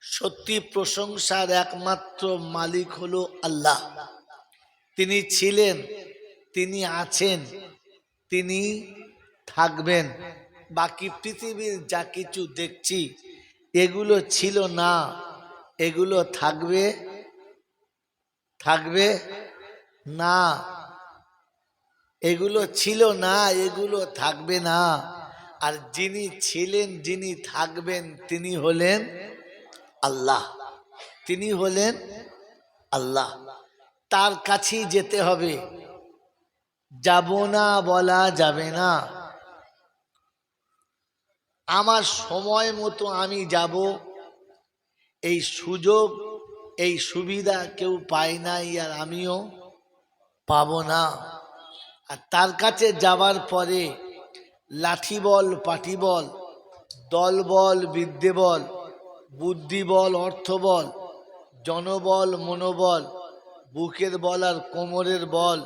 সত্যি প্রশংসার একমাত্র মালিক হলো আল্লাহ। তিনি ছিলেন, তিনি আছেন, তিনি থাকবেন। বাকি পৃথিবীর যা কিছু দেখছি এগুলো ছিল না, এগুলো থাকবে থাকবে না, এগুলো ছিল না, এগুলো থাকবে না। আর যিনি ছিলেন, যিনি থাকবেন, তিনি হলেন আল্লাহ। তিনি হলেন আল্লাহ। তার কাছেই যেতে হবে, যাব না বলা যাবে না। আমার সময় মতো আমি যাব, এই সুযোগ এই সুবিধা কেউ পায় নাই, আর আমিও পাবো না। আর তার কাছে যাওয়ার পরে লাঠি বল, পাটি বল, দল বল, বিদ্যে বল, বুদ্ধি বল, অর্থ বল, জনবল, মনোবল, বুকের বল আর কোমরের বল।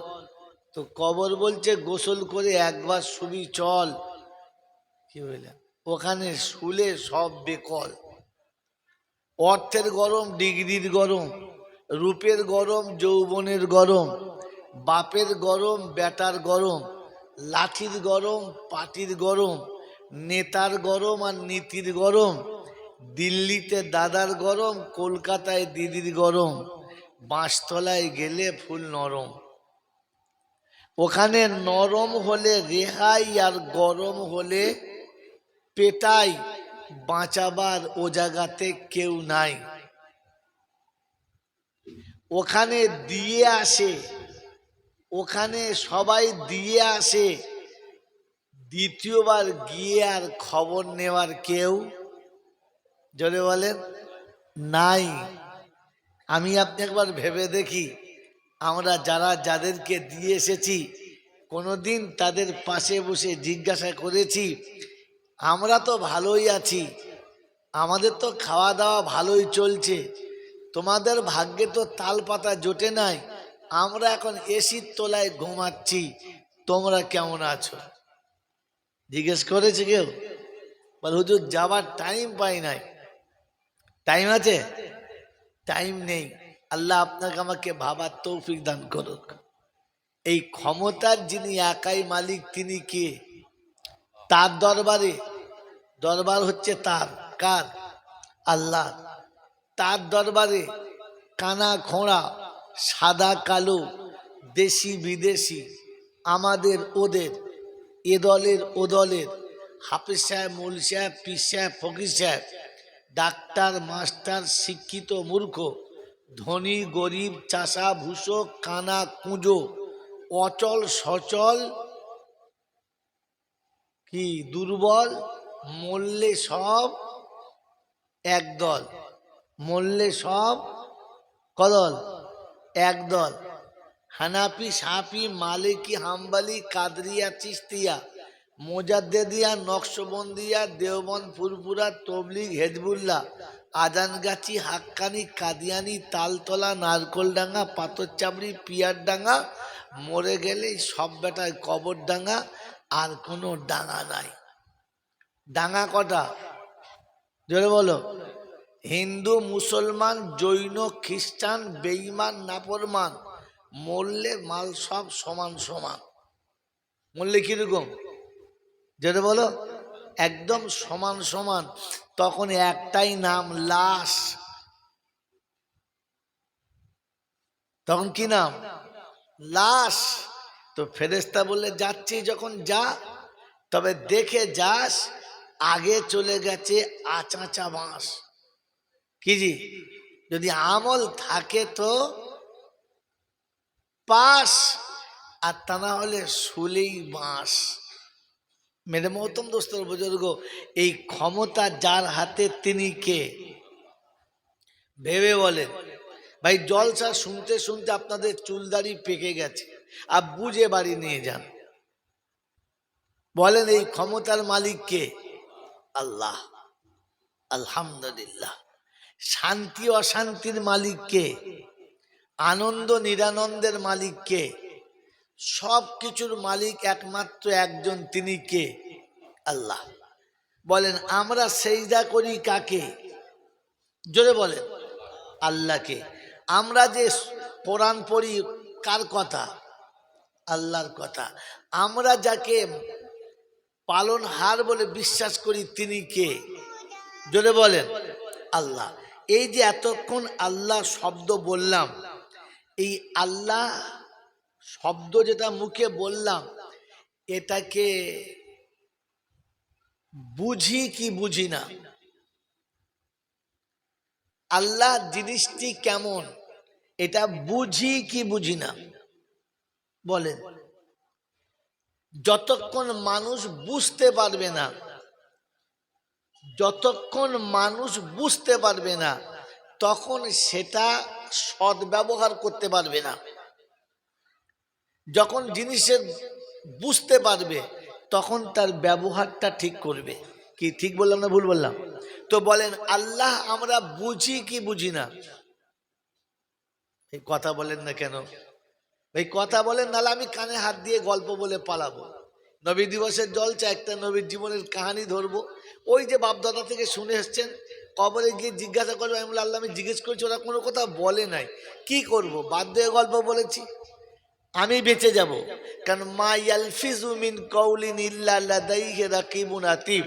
তো কবর বলছে গোসল করে একবার শুবি চল। কি বললেন? ওখানে শুলে সব বেকল। অর্থের গরম, ডিগ্রির গরম, রূপের গরম, যৌবনের গরম, বাপের গরম, বেটার গরম, লাঠির গরম, পাটির গরম, নেতার গরম আর নীতির গরম, দিল্লিতে দাদার গরম, কলকাতায় দিদির গরম, বাঁশতলায় গেলে ফুল নরম। ওখানে নরম হলে রেহাই, আর গরম হলে পেটাই। বাঁচাবার ও জায়গাতে কেউ নাই। ওখানে দিয়ে আসে, ওখানে সবাই দিয়ে আসে, দ্বিতীয়বার গিয়ে আর খবর নেওয়ার কেউ, জোরে বলেন, নাই। আমি আপনি একবার ভেবে দেখি, আমরা যারা যাদেরকে দিয়ে এসেছি কোনোদিন তাদের পাশে বসে জিজ্ঞাসা করেছি, আমরা তো ভালোই আছি, আমাদের তো খাওয়া দাওয়া ভালোই চলছে, তোমাদের ভাগ্যে তো তাল পাতা জোটে নাই, আমরা এখন এসির তলায় ঘুমাচ্ছি, তোমরা কেমন আছো? জিজ্ঞেস করেছে কেউ? বল হুজুর যাবার টাইম পাই নাই। টাইম আছে? টাইম নেই। আল্লাহ আপনাকে আমাকে ভাবার তৌফিক দান করুক। এই ক্ষমতার যিনি একাই মালিক, তিনি কে? তার দরবারে, দরবার হচ্ছে তার, কার? আল্লাহ। তার দরবারে কানা খোঁড়া, সাদা কালো, দেশি বিদেশি, আমাদের ওদের, এ দলের ও দলের, হাফিজ সাহেব, মৌল সাহেব, পীর সাহেব, ফকির সাহেব, ডাক্তার, মাস্টার, শিক্ষিত, মূর্খ, ধনী, গরিব, চাষা, ভূষক, কানা, কুঁজো, অচল, সচল, কি দুর্বল, মরলে সব একদল, মরলে সব কদল, একদল। হানাফি, সাফি, মালিকি, হাম্বালি, কাদরিয়া, চিস্তিয়া, মোজাদ্দেদিয়া, নকশবন্দিয়া, দেওবন্দ, ফুরফুরা, তবলিগ, হেজবুল্লাহ, আজানগাছি, হাক্কানি, কাদিয়ানি, তালতলা, নারকোলডাঙ্গা, পাথরচাবড়ি, পিয়ারডাঙ্গা, মরে গেলে সব বেটায় কবরডাঙ্গা, আর কোনো ডাঙ্গা নাই। ডাঙ্গা কটা? জোরে বলো। হিন্দু, মুসলমান, জৈন, খ্রিস্টান, বেঈমান, নাফরমান, মরলে মাল সব সমান সমান। মরলে কিরকম? যেটা বলো, একদম সমান সমান। তখন একটাই নাম, লাশ। তখন কি নাম? লাশ। তো ফেরেশতা বললে যাচ্ছি যখন যা, তবে দেখে যাস, আগে চলে গেছে আচাঁচা বাঁশ। কি জি? যদি আমল থাকে তো পাস, আর তা না হলে শুলেই বাঁশ। মেরে মহতম দোস্তর বুজুর্গ, এই ক্ষমতা যার হাতে তিনি কে? ভেবে বলেন। ভাই জলসা শুনতে শুনতে আপনাদের চুলদাড়ি পেকে গেছে, আর বুঝে বাড়ি নিয়ে যান। বলেন এই ক্ষমতার মালিক কে? আল্লাহ। আলহামদুলিল্লাহ। শান্তি অশান্তির মালিক কে? আনন্দ নিরানন্দের মালিক কে? সব কিছুর মালিক একমাত্র একজন, তিনি কে? আল্লাহ। বলেন আমরা সেজদা করি কাকে? জোরে বলেন আল্লাহকে। আমরা যে কোরআন পড়ি কার কথা? আল্লাহর কথা। আমরা যাকে পালনহার বলে বিশ্বাস করি তিনি কে? জোরে বলেন আল্লাহ। এই যে এতক্ষণ আল্লাহ শব্দ বললাম, এই আল্লাহ শব্দ যেটা মুখে বললাম, এটাকে বুঝি কি বুঝি না? আল্লাহ জিনিসটি কেমন এটা বুঝি কি বুঝি না? বলেন। যতক্ষণ মানুষ বুঝতে পারবে না, যতক্ষণ মানুষ বুঝতে পারবে না, তখন সেটা সদ্ব্যবহার করতে পারবে না। যখন জিনিসের বুঝতে পারবে তখন তার ব্যবহারটা ঠিক করবে। কি ঠিক বললাম না ভুল বললাম? তো বলেন আল্লাহ আমরা বুঝি কি বুঝি না? এই কথা বলেন না কেন? এই কথা বলেন, নাহলে আমি কানে হাত দিয়ে গল্প বলে পালাবো। নবী দিবসের জলসা একটা নবীর জীবনের কাহিনী ধরবো। ওই যে বাপদাদা থেকে শুনে এসছেন, কবরে গিয়ে জিজ্ঞাসা করবো। আমি বলি আল্লাহ আমি জিজ্ঞেস করছি, ওরা কোনো কথা বলে নাই, কি করব? বাধ্য হয়ে গল্প বলেছি, আমি বেঁচে যাব। কারণ মা ইয়ালফিজু মিন কাউলিন ইল্লা লাদাইহি রাকিবুন আতীদ,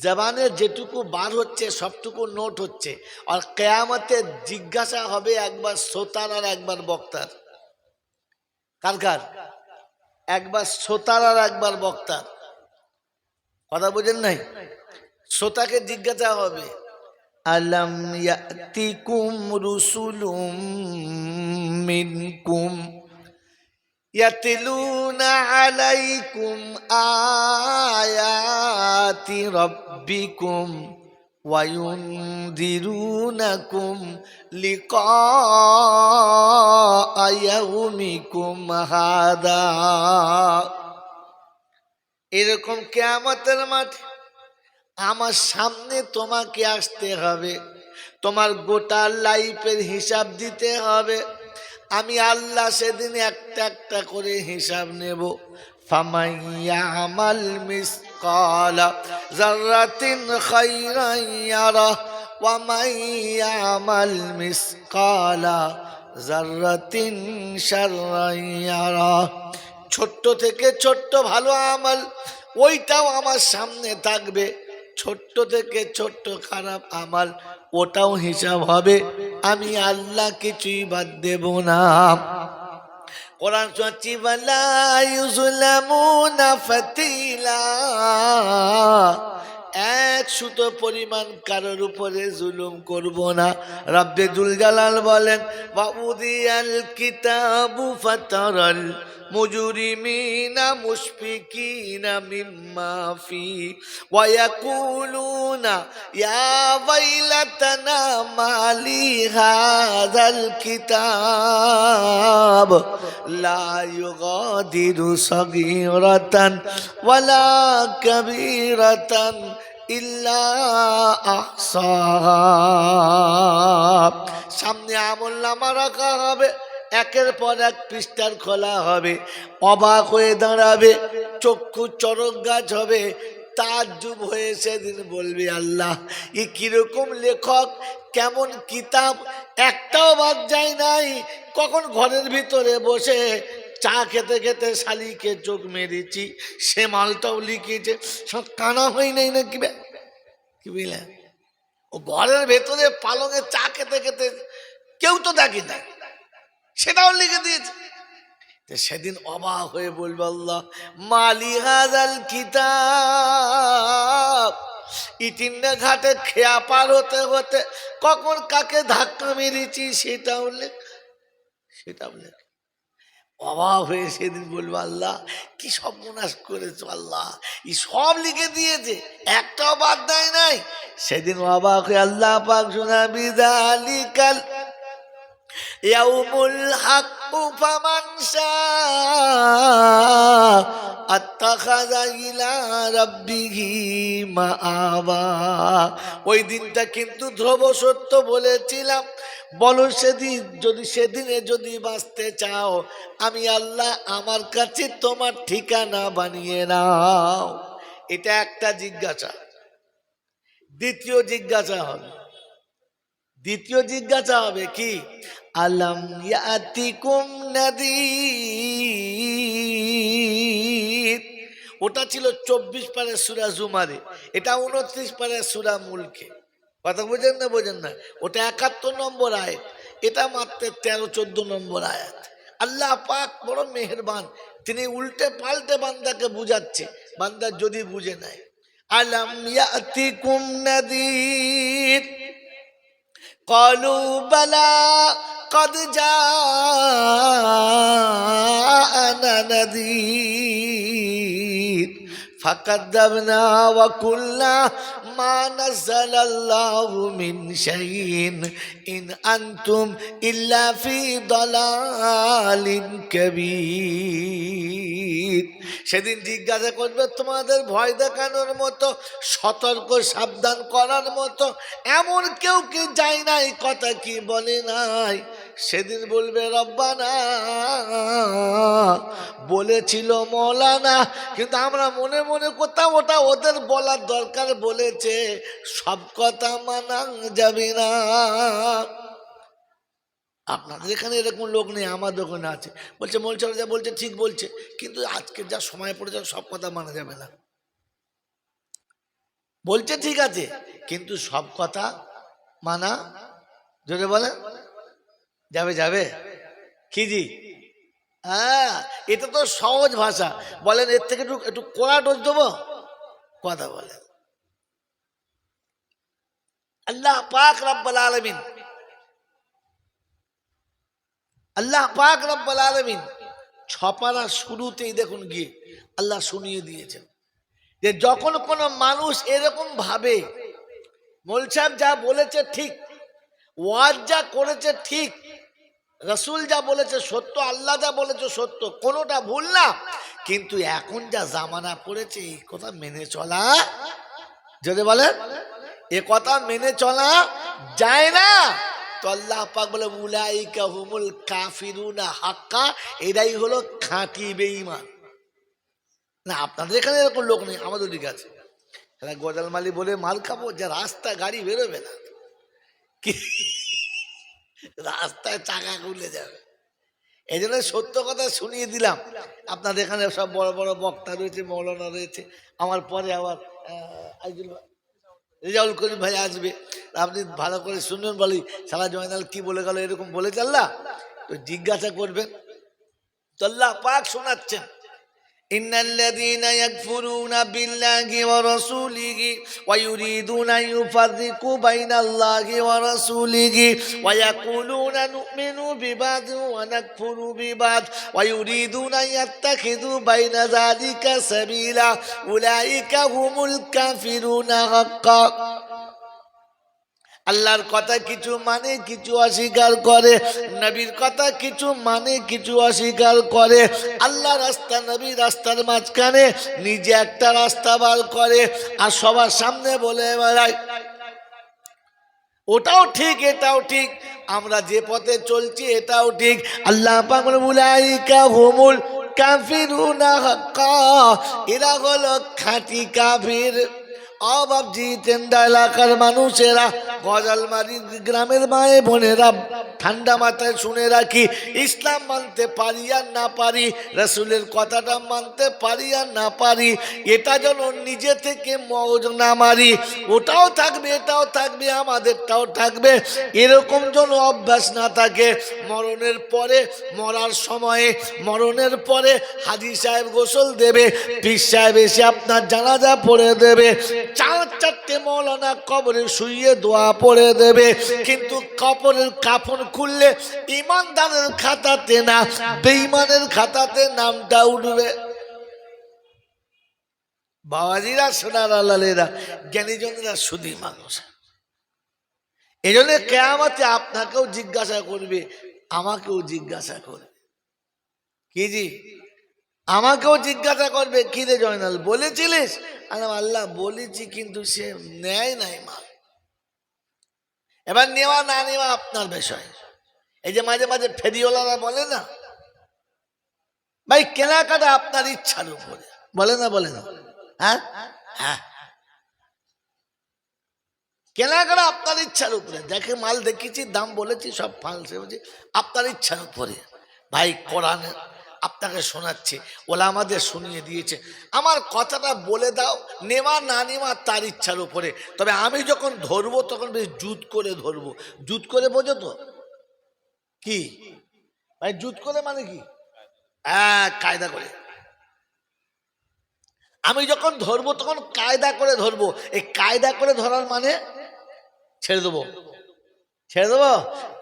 জবানে যেটুকু বার হচ্ছে সবটুকু নোট হচ্ছে। আর কিয়ামতে জিজ্ঞাসা হবে একবার শ্রোতার আর একবার বক্তার। কার কার? একবার শ্রোতার আর একবার বক্তার। কথা বুঝেন নাই? শ্রোতাকে জিজ্ঞাসা হবে আলাম ইয়াতিকুম রুসুলুম মিনকুম ইয়াতলুনা আলাইকুম আয়াতি রাব্বিকুম ওয়া ইউনদিরুনাকুম লিকা ইয়াউমিকুম হাদা। এরকম কিয়ামতের মাঠে আমার সামনে তোমাকে আসতে হবে, তোমার গোটা লাইফের হিসাব দিতে হবে। আমি আল্লাহ সেদিন একটা একটা করে হিসাব নেব। ফামান ইয়ামাল মিসকালা যাররাতিন খায়রান ইয়ারা ওয়া মান ইয়ামাল মিসকালা যাররাতিন শাররান ইয়ারা। ছোট্ট থেকে ছোট্ট ভালো আমল ওইটাও আমার সামনে থাকবে, ছোট্ট থেকে ছোট্ট খারাপ আমল ওটাও হিসাব হবে। আমি আল্লাহ কিছুই বাদ দেব না। কোরআন সূরা ওয়ালা ইউজলামুনা ফাতিলা, এক সুতো পরিমাণ কারোর উপরে জুলুম করব না। রব্বে জুল জালাল বলেন ওয়াউদিয়াল কিতাবু ফাতারাল মুজরিমিনা মুশফিকিনা মিম্মা ফি ওয়া ইয়াকুলুনা ইয়া ওয়াইলাতানা মালি হাযাল কিতাব লা ইউগাদিরু সাগীরাতান ওয়ালা কাবীরাতান ইল্লা আহসাহা। সামনে আমলনামা রাখা হবে, একের পর এক পৃষ্ঠার খোলা হবে। অবাক হয়ে দাঁড়াবে, চক্ষু চরক গাছ হবে, তাজ্জুব হয়ে সেদিন বলবে আল্লাহ এ কিরকম লেখক, কেমন কিতাব, একটাও বাদ যায় নাই। কখন ঘরের ভিতরে বসে চা খেতে খেতে শালিকে চোখ মেরেছি, সে মালটাও লিখেছে, সব কানা হয় নাই না কি বুঝলেন? ও ঘরের ভেতরে পালঙে চা খেতে খেতে কেউ তো দেখি না, সেটাও লিখে দিয়েছে। সেদিন অবাক হয়ে বলবো আল্লাহ মালি হাযাল কিতাব। ইটিন্ডা ঘাটে খেয়া পার হতে হতে কখন কাকে ধাক্কা মেরেছি সেটাও লেখ, সেটাও লেখ। অবাক হয়ে সেদিন বলবো আল্লাহ কি সর্বনাশ করেছো আল্লাহ, ই সব লিখে দিয়েছে, একটাও বাদ দেয় নাই। সেদিন অবাক হয়ে আল্লাহ পাক শোনাবি যালিকাল ইয়াউমুল হাক্কু ফামান শাআ আত্তাখাযা ইলা রাব্বিহি মাআবা। ওই দিনটা কিন্তু ধ্রুব সত্য বলেছিলাম। বলো সেদিন সেদিনে যদি বাঁচতে চাও, আমি আল্লাহ আমার কাছে তোমার ঠিকানা বানিয়ে নাও। এটা একটা জিজ্ঞাসা। দ্বিতীয় জিজ্ঞাসা হবে দ্বিতীয় জিজ্ঞাসা হবে কি, আলাম ইয়াতিকুম নাদির। ওটা ছিল 24 পারে সূরা জুমারে, এটা 29 পারে সূরা মুলকে। কথা বোঝেন না বোঝেন না? ওটা 71 নম্বর আয়াত, এটা মাত্র 13-14 নম্বর আয়াত। আল্লাহ পাক বড় মেহেরবান, তিনি উল্টে পাল্টে বান্দাকে বুঝাচ্ছে, বান্দা যদি বুঝে নেয়। আলাম ইয়াতিকুম নাদির ক্বালু বালা قد جاءنا نذير فكذبنا وقلنا ما نزل الله من شيء إن أنتم إلا في ضلال كبير। সেদিন জিজ্ঞাসা করবে তোমাদের ভয় দেখানোর মতো, সতর্ক সাবধান করার মতো এমন কেউ কি যায় নাই, কথা কি বলে নাই? সেদিন বলবে রব্বানা, বলেছিল মৌলানা, কিন্তু আমরা মনে মনে করতাম ওটা ওদের বলার দরকার বলেছে, সব কথা মানা যাবে না। আপনাদের এখানে এরকম লোক নেই, আমাদের ওখানে আছে। বলছে মোলচারা যা বলছে ঠিক বলছে, কিন্তু আজকে যা সময় পড়েছে সব কথা মানা যাবে না। বলছে ঠিক আছে, কিন্তু সব কথা মানা জোরে বলে যাবে যাবে কি জি? হ্যাঁ, এটা তো সহজ ভাষা। বলেন এর থেকে একটু কড়া ডোজ দেবো? কথা বলেন। আল্লাহ পাক রব্বুল আলামিন, আল্লাহ পাক রব্বুল আলামিন ছপারা শুরুতেই দেখুন গিয়ে আল্লাহ শুনিয়ে দিয়েছেন যে যখন কোনো মানুষ এরকম ভাবে মৌল সাহেব যা বলেছে ঠিক, ওয়াজ যা করেছে ঠিক, রসুল যা বলেছে সত্য, আল্লাহ যা বলেছে সত্য, কোনোটা ভুল না, কিন্তু এখন যা জামানা পড়েছে এই কথা মেনে চলা, যদি বলেন এ কথা মেনে চলা যায় না, তো আল্লাহ পাক বলে উলাইকা হুমুল কাফিরুনা হাক্কা, এরাই হলো খাঁটি বেঈমান। না আপনাদের এখানে এরকম লোক নেই, আমাদের দিকে আছে। গজাল মালি বলে মাল খাবো, যা রাস্তা গাড়ি বেরোবে না, কি রাস্তায় চাকা খুলে যাবে। এই জন্য সত্য কথা শুনিয়ে দিলাম। আপনাদের এখানে সব বড় বড় বক্তা রয়েছে, মৌলানা রয়েছে, আমার পরে আবার রেজাউল করিম ভাই আসবে, আপনি ভালো করে শুনবেন। বলি সারা জয়নাল কি বলে গেল, এরকম বলে আল্লাহ, তো জিজ্ঞাসা করবেন। তো আল্লাহ পাক শোনাচ্ছেন, ইন্নাল্লাযীনা ইয়াকফুরুনা বিল্লাহি ওয়া রাসূলিহি ওয়া ইউরিদুনা আন ইউফাররিকু বাইনাল্লাহি ওয়া রাসূলিহি ওয়া ইয়াকুলুনা নু'মিনু বিবাদিন ওয়া নাকফুরু বিবাদ ওয়া ইউরিদুনা আন ইয়াত্তাখিযু বাইনা যালিকা সাবিলা উলাইকা হুমুল কাফিরুনা হাক্কা। আল্লাহর কথা কিছু মানে কিছু অস্বীকার করে, নবীর কথা কিছু মানে কিছু অস্বীকার করে, আল্লাহ রাস্তা নবী রাস্তার মাঝখানে নিজে একটা রাস্তা বার করে আর সবার সামনে বলে বেড়ায় ওটাও ঠিক এটাও ঠিক, আমরা যে পথে চলছি এটাও ঠিক। আল্লাহ পাক বলে উলাইকা হুমুল কাফিরুনা হাক্কা, এরা হলো খাঁটি কাফির। অবাবজি তেন্দা এলাকার মানুষেরা, গজালমারি গ্রামের মায়ে বোনেরা, ঠান্ডা মাথায় শুনে রাখি, ইসলাম মানতে পারি আর না পারি, রসুলের কথাটা মানতে পারি আর না পারি, এটা যেন নিজে থেকে মৌজ না মারি, ওটাও থাকবে এটাও থাকবে আমাদেরটাও থাকবে, এরকম যেন অভ্যাস না থাকে। মরণের পরে, মরার সময়ে, মরণের পরে হাজী সাহেব গোসল দেবে, পীর সাহেব এসে আপনার জানাজা পড়ে দেবে, 4-4টে মৌলানা কবরে শুইয়ে দোয়া পড়ে দেবে, কিন্তু কবরের কাফন খুললে ইমানদারের খাতাতে না, বেঈমানের খাতাতে নামটা উঠবে। বাবাজিরা, সোনার আলালেরা, জ্ঞানীজনেরা শুধু মানুষ। এই জন্য কিয়ামতে আপনাকেও জিজ্ঞাসা করবে, আমাকেও জিজ্ঞাসা করবে, কি জি আমাকেও জিজ্ঞাসা করবে, কি রে জয়নাল বলেছিলিস? আল্লাহ বলেছি, কিন্তু সে নেয় নাই মাল। এবার নেওয়া না নেওয়া আপনার বিষয়। এই যে মাঝে মাঝে ফেরিওয়ালারা বলে না ভাই, কেনাকাটা আপনার ইচ্ছার উপরে, বলে না বলে না? হ্যাঁ হ্যাঁ, কেনাকাটা আপনার ইচ্ছার উপরে, দেখে মাল দেখেছি, দাম বলেছি, সব ফালসে বলছি, আপনার ইচ্ছার উপরে। ভাই কোরআন আপনাকে শোনাচ্ছে, ওলা আমাদের শুনিয়ে দিয়েছে, আমার কথাটা বলে দাও, নেওয়া না নেওয়া তার ইচ্ছার উপরে। তবে আমি যখন ধরবো তখন বেশ জুত করে ধরবো। জুত করে বোঝো তো কি ভাই? জুত করে মানে কি? কায়দা করে। আমি যখন ধরবো তখন কায়দা করে ধরবো। এই কায়দা করে ধরার মানে ছেড়ে দেবো, ছেড়ে দেবো।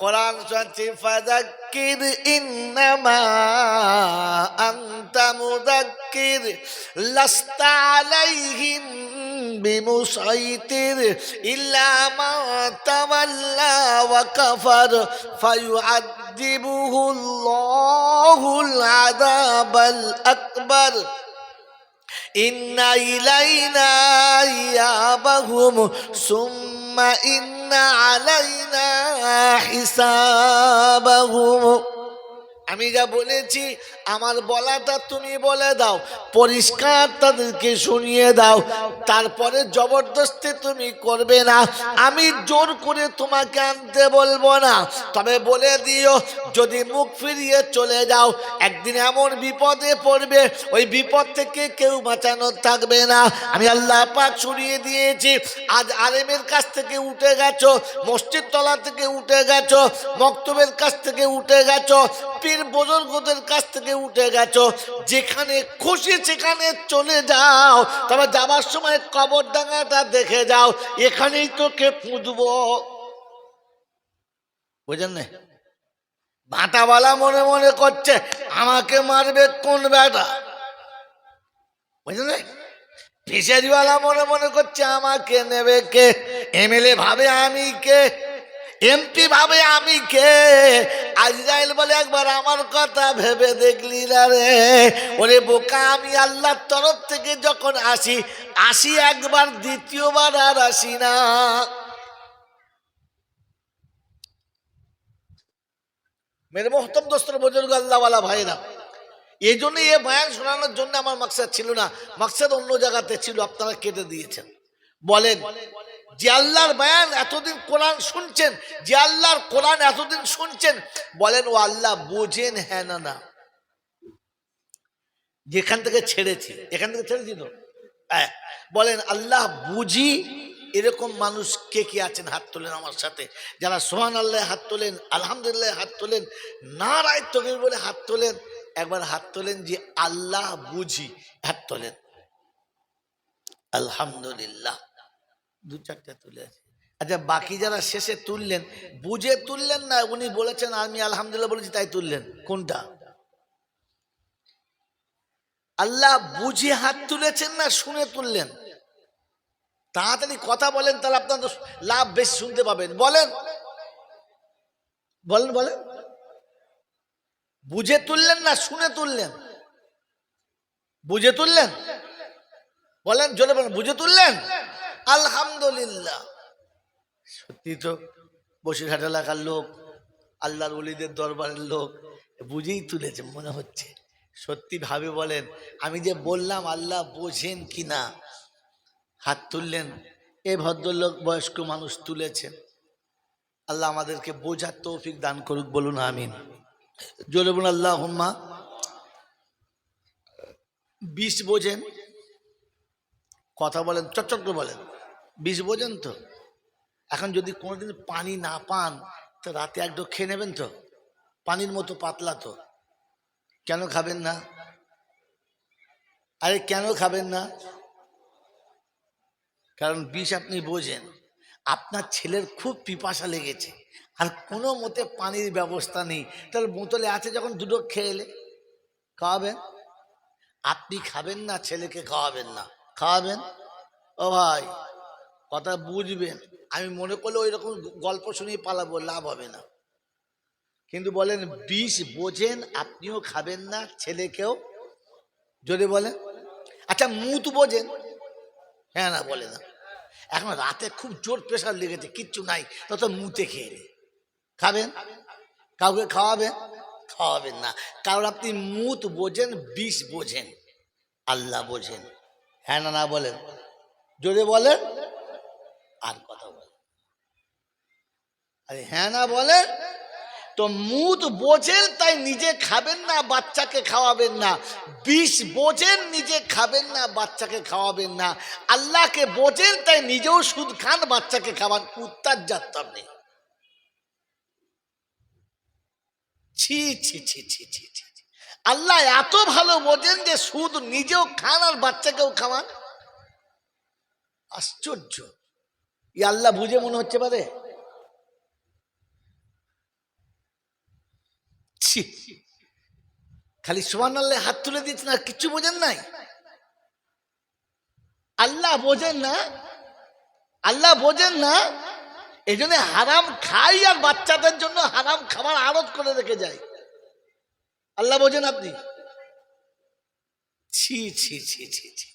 কোরআন শুনছি, ফাযাক্কির ইন্নামা আনতা মুযাক্কির লাস্তা আলাইহিম বিমুসাইতির ইল্লা মা তাওয়াল্লা ওয়া কাফার ফায়ুআযিবুহুল্লাহুল আযাবাল আকবার ইন্না ইলাইনা ইয়াবাহুম সুম্মা ইন্না আলাইনা হিসাবাহুম। আমি যা বলেছি আমার বলাটা তুমি বলে দাও, পরিষ্কার তাদেরকে শুনিয়ে দাও, তারপরে জবরদস্তি তুমি করবে না, আমি জোর করে তোমাকে আনতে বলবো না। তবে বলে দিও, যদি মুখ ফিরিয়ে চলে যাও একদিন এমন বিপদে পড়বে, ওই বিপদ থেকে কেউ বাঁচানো থাকবে না। আমি আল্লাহ পাক শুনিয়ে দিয়েছি, আজ আলেমের কাছ থেকে উঠে গেছো, মসজিদ তলা থেকে উঠে গেছো, মক্তবের কাছ থেকে উঠে গেছো, পীর বুজুর্গদের কাছ থেকে উঠে গেছো, যেখানে খুশি সেখানে চলে যাও, তবে যাবার সময় কবরডাঙ্গাটা দেখে যাও, এখানেই তোকে পুঁতবো। বুঝেন না? ভাটাওয়ালা মনে মনে করছে আমাকে মারবে কোন বেটা, বুঝলেন? ফিশারিওয়ালা মনে মনে করছে আমাকে নেবে কে, এমএলএ ভাবে আমি কে, এমপি ভাবে আমি কে। আজরাইল বলে একবার আমার কথা ভেবে দেখলি না রে? ওরে বোকা, আমি আল্লাহর তরফ থেকে যখন আসি, আসি একবার, দ্বিতীয়বার আর আসি না। মেরে মোহতম দোস্তর বুজুর্গ আল্লাহওয়ালা ভাইরা, এই জন্য এ বয়ান শোনানোর জন্য আমার মাকসাদ ছিল না, মাকসাদ অন্য জায়গাতে ছিল, আপনারা কেটে দিয়েছেন। বলেন, যে আল্লাহর বয়ান এতদিন কোরআন শুনছেন, যে আল্লাহর কোরআন এতদিন শুনছেন, বলেন ও আল্লাহ বোঝেন হ্যাঁ না না? যেখান থেকে ছেড়েছি, এখান থেকে ছেড়েছি তো, বলেন আল্লাহ বুঝি। এরকম মানুষ কে কে আছেন? হাত তোলেন আমার সাথে। যারা সুবহানাল্লাহ হাত তোলেন, আলহামদুলিল্লাহ হাত তোলেন, নারায়ে তাকবীর বলে হাত তোলেন। একবার হাত তোলেন যে আল্লাহ বুঝি, হাত তোলেন। আলহামদুলিল্লাহ, দু চারটা তুলে আছে। আচ্ছা, বাকি যারা শেষে তুললেন, বুঝে তুললেন না উনি বলেছেন আমি আলহামদুলিল্লাহ বলেছি তাই তুললেন? কোনটা? আল্লাহ বুঝে হাত তুলেছেন না শুনে তুললেন? তাড়াতাড়ি কথা বলেন, তাহলে আপনার লাভ বেশি শুনতে পাবেন। বলেন বলেন বলেন, বুঝে তুললেন না শুনে তুললেন? বুঝে তুললেন? বলেন জোরে বলেন, বুঝে তুললেন? আলহামদুলিল্লাহ। সত্যি তো বসিরহাট এলাকার লোক, আল্লাহর ওলিদের দরবারের লোক, বুঝেই তুলেছে মনে হচ্ছে। সত্যি ভাবে বলেন, আমি যে বললাম আল্লাহ বোঝেন কিনা, হাত তুললেন। এই ভদ্রলোক বয়স্ক মানুষ তুলেছেন। আল্লাহ আমাদেরকে বোঝার তৌফিক দান করুক, বলুন আমিন। জোরে বলুন আল্লাহুম্মা। 20 বোঝেন? কথা বলেন, চটচট করে বলেন। 20 বোঝেন তো? এখন যদি কোনোদিন পানি না পান তো রাতে এক ঢোক খেয়ে নেবেন তো? পানির মতো পাতলা তো, কেন খাবেন না? আরে কেন খাবেন না? কারণ 20 আপনি বোঝেন। আপনার ছেলের খুব পিপাসা লেগেছে, আর কোনো মতে পানির ব্যবস্থা নেই, তাহলে বোতলে আছে যখন দুটো খেয়ে এলে খাওয়াবেন। আপনি খাবেন না, ছেলেকে খাওয়াবেন না, খাওয়াবেন? ও ভাই, কথা বুঝবেন। আমি মনে করলে ওই রকম গল্প শুনিয়ে পালাবো, লাভ হবে না। কিন্তু বলেন 20 বোঝেন, আপনিও খাবেন না, ছেলেকেও। যদি বলেন আচ্ছা মুত বোঝেন? হ্যাঁ না বলে না। এখন রাতে খুব জোর প্রেশার লেগেছে, কিচ্ছু নাই, তত মুতে খেয়ে নে। খাবেন? কাউকে খাওয়াবেন? খাওয়াবেন না, কারণ আপনি মুত বোঝেন, 20 বোঝেন, আল্লাহ বোঝেন। হ্যাঁ না না বলেন, যদি বলেন আর কথা বলেন। আরে হ্যাঁ না বলেন তো। মুদ বোঝেন তাই নিজে খাবেন না, বাচ্চাকে খাওয়াবেন না। বিষ বোঝেন নিজে খাবেন না, বাচ্চাকে খাওয়াবেন না। আল্লাহকে বোঝেন তাই নিজেও সুদ খান, বাচ্চাকে খাওয়ান। কুত্তার জাত আপনি। ছি ছি ছি ছি ছি ছি। আল্লাহ এত ভালো বোঝেন যে সুদ নিজেও খান আর বাচ্চাকেও খাওয়ান। আশ্চর্য। ই আল্লাহ বুঝে মনে হচ্ছে পারে? খালি সুবহানাল্লাহ হাত তুলে দিচ্ছেন আর কিচ্ছু বোঝেন নাই। আল্লাহ বোঝেন না, আল্লাহ বোঝেন না। এই জন্য হারাম খাই আর বাচ্চাদের জন্য হারাম খাবার আড়ত করে রেখে যায়। আল্লাহ বোঝেন আপনি? ছি ছি ছি ছি ছি।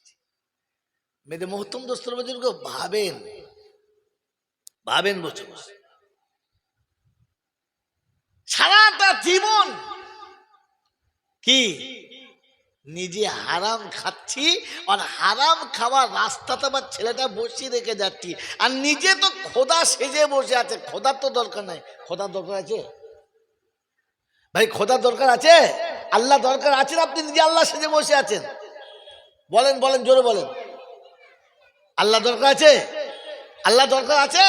মেয়েদের মহত্তম দোস্তর বুজুর্গ, ভাবেন ভাবেন বসে বসে সারাটা জীবন কি নিজে হারাম খাচ্ছি আর হারাম খাওয়ার রাস্তাতে আমার ছেলেটা বসিয়ে রেখে যাচ্ছি, আর নিজে তো খোদা সেজে বসে আছে। খোদার তো দরকার নাই। খোদার দরকার আছে ভাই? খোদার দরকার আছে? আল্লাহ দরকার আছেন? আপনি নিজে আল্লাহ সেজে বসে আছেন। বলেন বলেন, জোরে বলেন। আল্লাহ দরকার আছে? আল্লাহ দরকার আছে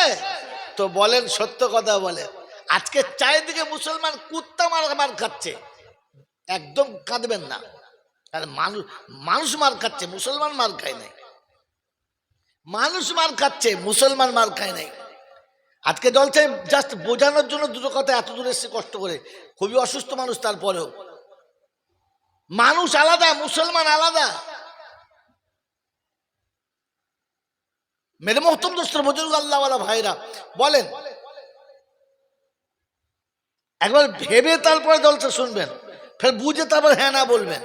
তো বলেন, সত্য কথা বলেন। আজকে চারিদিকে মুসলমান কুত্তা মার খাচ্ছে। একদম কাঁদবেন না। আর মানুষ মার খাচ্ছে, মুসলমান মার খায় নাই। মানুষ মার খাচ্ছে, মুসলমান মার খায় নাই। আজকে দলছে জাস্ট বোঝানোর জন্য দুটো কথা এত দূর এসে কষ্ট করে। খুবই অসুস্থ মানুষ, তারপরেও মানুষ আলাদা, মুসলমান আলাদা। মেরে মোহতম দোস্ত বুজুর্গ আল্লাহওয়ালা ভাইরা বলেন, একবার ভেবে তারপরে দলটা শুনবেন, ফের বুঝে তারপর হ্যাঁ না বলবেন।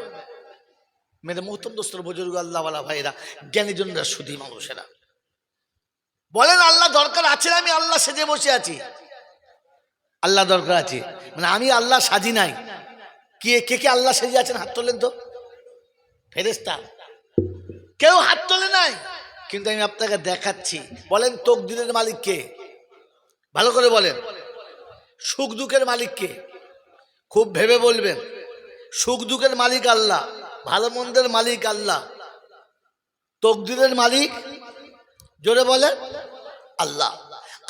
মেরে মোহতম দোস্তর বুজুর্গ আল্লাহওয়ালা ভাইরা, জ্ঞানীজনরা, সুধী মানুষেরা বলেন, আল্লাহ দরকার আছে? আমি আল্লাহ সেজে বসে আছি। আল্লাহ দরকার আছে মানে আমি আল্লাহ সাজি নাই। কে কে কে আল্লাহ সেজে আছেন হাত তোলেন তো। ফেরেশতা কেউ হাত তোলে নাই, কিন্তু আমি আপনাকে দেখাচ্ছি। বলেন তকদিরের মালিক কে? ভালো করে বলেন। সুখ দুঃখের মালিক কে? খুব ভেবে বলবেন। সুখ দুঃখের মালিক আল্লাহ, ভালো মন্দের মালিক আল্লাহ, তকদিরের মালিক জোরে বলেন আল্লাহ।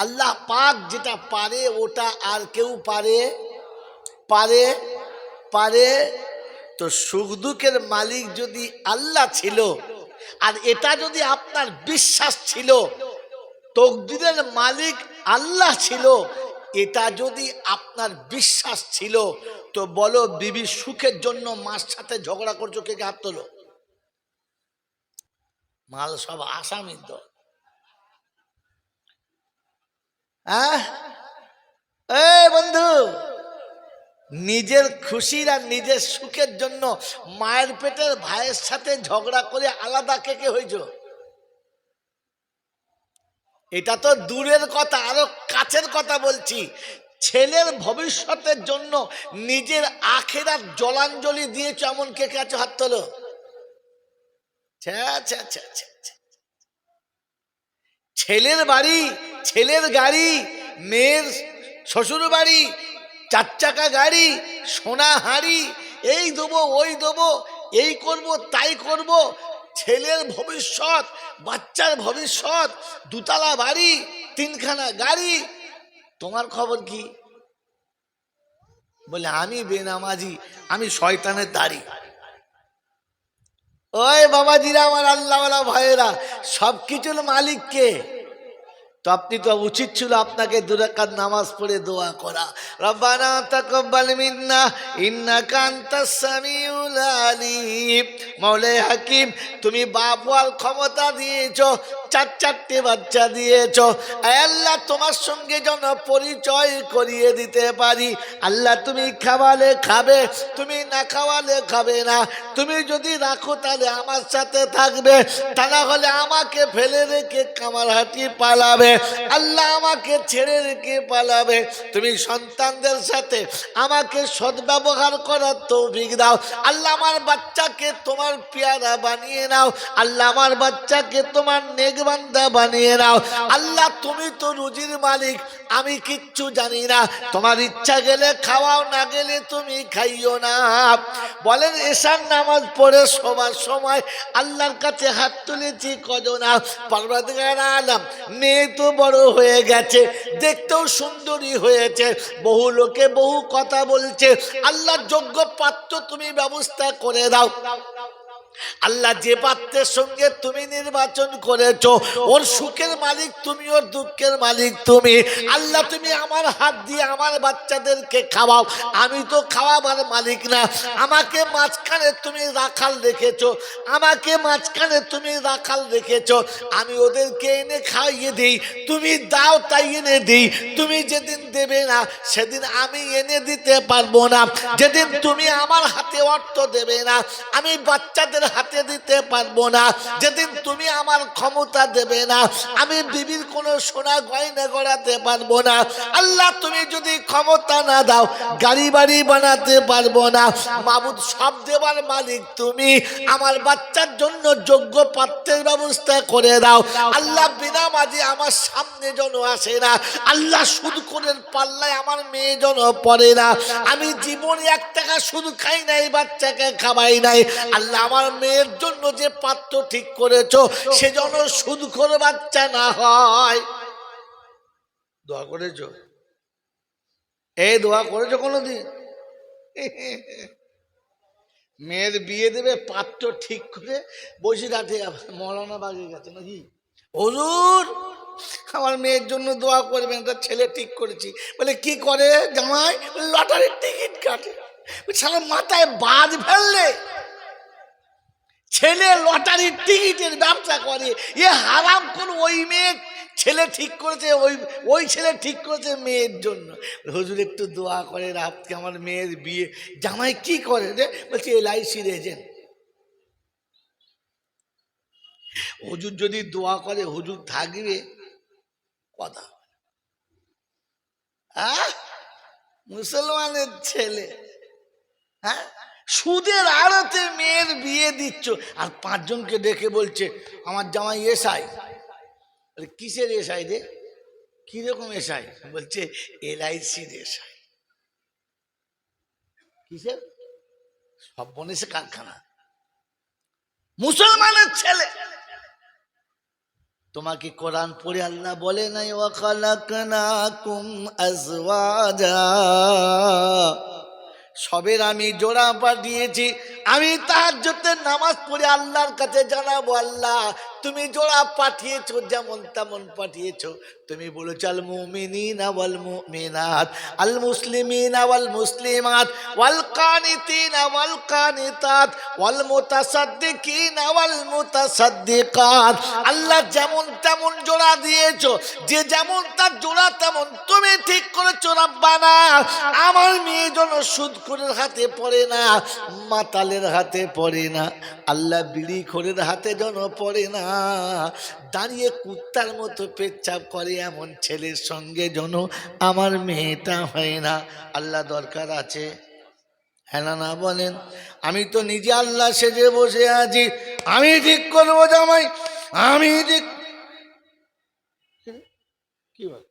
আল্লাহ পাক যেটা পারে ওটা আর কেউ পারে পারে পারে তো সুখ দুঃখের মালিক যদি আল্লাহ ছিল, আর এটা যদি আপনার বিশ্বাস ছিল, তকদিরের মালিক আল্লাহ ছিল, এটা যদি আপনার বিশ্বাস ছিল, তো বলো বিবির সুখের জন্য মার সাথে ঝগড়া করছো? কে কে হাত তোলো। মাল সব আসামি তো। হ্যাঁ বন্ধু, নিজের খুশির আর নিজের সুখের জন্য মায়ের পেটের ভাইয়ের সাথে ঝগড়া করে আলাদা কে কে হয়েছ? এটা তো দূরের কথা, আরো কাছের কথা বলছি। ছেলের ভবিষ্যতের জন্য নিজের আখেরাত জলাঞ্জলি দিয়েছ এমন কে কে আছে? হাত তোলো। ছেলের বাড়ি, ছেলের গাড়ি, মেয়ের শ্বশুর বাড়ি, 4 চাকা গাড়ি, সোনা হাড়ি, এই দেবো ওই দেবো, এই করব তাই করব, ছেলের ভবিষ্যৎ, বাচ্চার ভবিষ্যৎ, 2 তলা বাড়ি, 3খানা গাড়ি। তোমার খবর কি? বলে আমি বেনামাজি, আমি শয়তানের দাড়ি। ওই বাবাজিরা, আমার আল্লাহওয়ালা ভাইয়েরা, সবকিছুর মালিক কে? তো আপনি তো উচিত ছিল আপনাকে 2 রাকাত নামাজ পড়ে দোয়া করা, রব্বানা তাকাব্বাল মিন্না ইন্নাকা আনতাস সামিউল আলিম। মাওলাই হাকিম, তুমি বাপ হওয়ার ক্ষমতা দিয়েছো, 4 বাচ্চা দিয়েছো। আল্লাহ তোমার সঙ্গে যেন পরিচয় করিয়ে দিতে পারি। আল্লাহ তুমি খাওয়ালে খাবে, তুমি না খাওয়ালে খাবে না। তুমি যদি রাখো তাহলে আমার সাথে থাকবে, তা না হলে আমাকে ফেলে রেখে কামারহাটি পালাবে। আল্লাহ আমাকে ছেড়ে রেখে পালাবে, তুমি সন্তানদের সাথে আমাকে সদ্ব্যবহার করার তৌফিক দাও। আল্লাহ আমার বাচ্চাকে তোমার পেয়ারা বানিয়ে নাও, আল্লাহ আমার বাচ্চাকে তোমার নেক বান্দা বানিয়ে নাও। আল্লাহ তুমি তো রুজির মালিক, আমি কিচ্ছু জানি না, তোমার ইচ্ছা গেলে খাওয়াও, না গেলে তুমি খাইও না। বলেন এশার নামাজ পড়ে সবার সময় আল্লাহর কাছে হাত তুলেছি কজন? পরবর্তীকার আলম মেয়ে তো বড় হয়ে গেছে, দেখতেও সুন্দরী হয়েছে, বহু লোকে বহু কথা বলছে, আল্লাহ যোগ্য পাত্র তুমি ব্যবস্থা করে দাও। আল্লাহ যে পাত্রের সঙ্গে তুমি নির্বাচন করেছো, ওর সুখের মালিক তুমি, ওর দুঃখের মালিক তুমি। আল্লাহ তুমি আমার হাত দিয়ে আমার বাচ্চাদেরকে খাওয়াও, আমি তো খাওয়াবার মালিক না। আমাকে মাঝখানে তুমি রাখাল রেখেছো, আমাকে মাঝখানে তুমি রাখাল রেখেছো, আমি ওদেরকে এনে খাইয়ে দিই, তুমি দাও তাই এনে দিই। তুমি যেদিন দেবে না সেদিন আমি এনে দিতে পারবো না, যেদিন তুমি আমার হাতে অর্থ দেবে না আমি বাচ্চাদের হাতে দিতে পারবো না, যেদিন তুমি আমার ক্ষমতা দেবে না আমি বিবির কোনো সোনা গয়না গড়াতে পারবো না। আল্লাহ তুমি যদি ক্ষমতা না দাও গাড়ি বাড়ি বানাতে পারবো না। মাবুদ সব দেবার মালিক তুমি, আমার বাচ্চার জন্য যোগ্য পাত্রের ব্যবস্থা করে দাও। আল্লাহ বিনা মাঝে আমার সামনে যেন আসে না, আল্লাহ সুদ করে পাল্লায় আমার মেয়ে যেন পড়ে না। আমি জীবনে 1 টাকা সুদ খাই নাই, বাচ্চাকে খাওয়াই নাই। আল্লাহ আমার মেয়ের জন্য যে পাত্র ঠিক করেছো সেজন্য সুদখোর বাচ্চা না হয়। দোয়া করেছো? এই দোয়া করেছো কোনোদিন? মেয়ের বিয়ে দেবে, পাত্র ঠিক করে বসিরহাটে মৌলানা বাগে গেছে নাকি, হুজুর আমার মেয়ের জন্য দোয়া করবেন, একটা ছেলে ঠিক করেছি। বলে কি করে জামাই? লটারির টিকিট কাটে। সারা মাথায় বাজ ফেললে, ছেলে লটারির টিকিটের ব্যবসা করে, এ হারাম কোন? ওই মেয়ে ছেলে ঠিক করেছে, ওই ছেলে ঠিক করেছে মেয়ের জন্য। হুজুর একটু দোয়া করে, আজকে আমার মেয়ের বিয়ে। জামাই কি করে রে? বলছে LIC-র এজেন্ট। হুজুর যদি দোয়া করে হুজুর থাকবে কথা? মুসলমানের ছেলে, হ্যাঁ, সুদের আড়তে মেয়ের বিয়ে দিচ্ছ, আর 5 জনকে ডেকে বলছে আমার জামাই এসআই। কিসের এসআই রে? কিরকম এসআই? বলছে LIC-র এসআই। কিসের? সব বনেছে কারখানা। মুসলমানের ছেলে। তোমাকে কোরআন পড়ে আল্লাহ বলে নাই ওয়া খালাকনাকুম আজওয়াজা, সবের আমি জোড়া পাঠিয়েছি। আমি তাহাজ্জুদের নামাজ পড়ে আল্লাহর কাছে জানাবো, আল্লাহ তুমি জোড়া পাঠিয়েছো, যেমন তেমন পাঠিয়েছো। তুমি বলেছো আল মুমিনিনা ওয়াল মুমিনাত, আল মুসলিমিনা ওয়াল মুসলিমাত, ওয়াল কানিতিনা ওয়াল কানিতাত, ওয়াল মুতাসাদ্দিকিনা ওয়াল মুতাসাদ্দিকাত। আল্লাহ যেমন তেমন জোড়া দিয়েছো, যে যেমন তার জোড়া তেমন তুমি ঠিক করেছো। রব্বানা আমার মেয়ে যেন সুদখোরের হাতে পড়ে না, মাতালের হাতে পড়ে না, আল্লাহ বিড়িখোরের হাতে যেন পড়ে না, দাঁড়িয়ে কুত্তার মতো পেচ্ছাপ করে এমন ছেলের সঙ্গে যেন আমার মেয়েটা হয় না। আল্লাহ দরকার আছে, হ্যাঁ না বলেন? আমি তো নিজে আল্লাহ সেজে বসে আছি, আমি ঠিক করবো জামাই, আমি ঠিক, কি বল,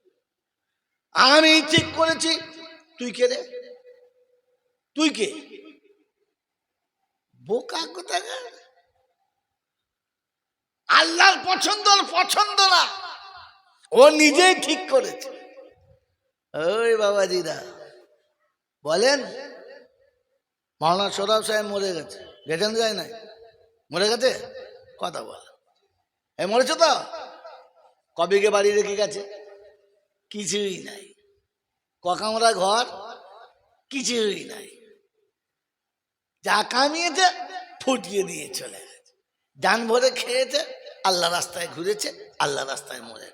আমি ঠিক করেছি। তুই কে রে? তুই কে? বোকা কোথাকার। আল্লাহর পছন্দ না, ও নিজেই ঠিক করেছে। ওই বাবাজিরা বলেন মাওলানা সোহরাব সাহেব মরে গেছে, গেছেন যায় নাই? মরে গেছে? কথা বল, মরেছে তো? কবিকে বাড়ি রেখে গেছে? কিছুই নাই। ককামরা ঘর? কিছুই নাই। যা কামিয়েছে ফুটিয়ে দিয়ে চলে গেছে, ডান ভরে খেয়েছে, আল্লাহ রাস্তায় ঘুরেছে, আল্লাহ রাস্তায় মরে।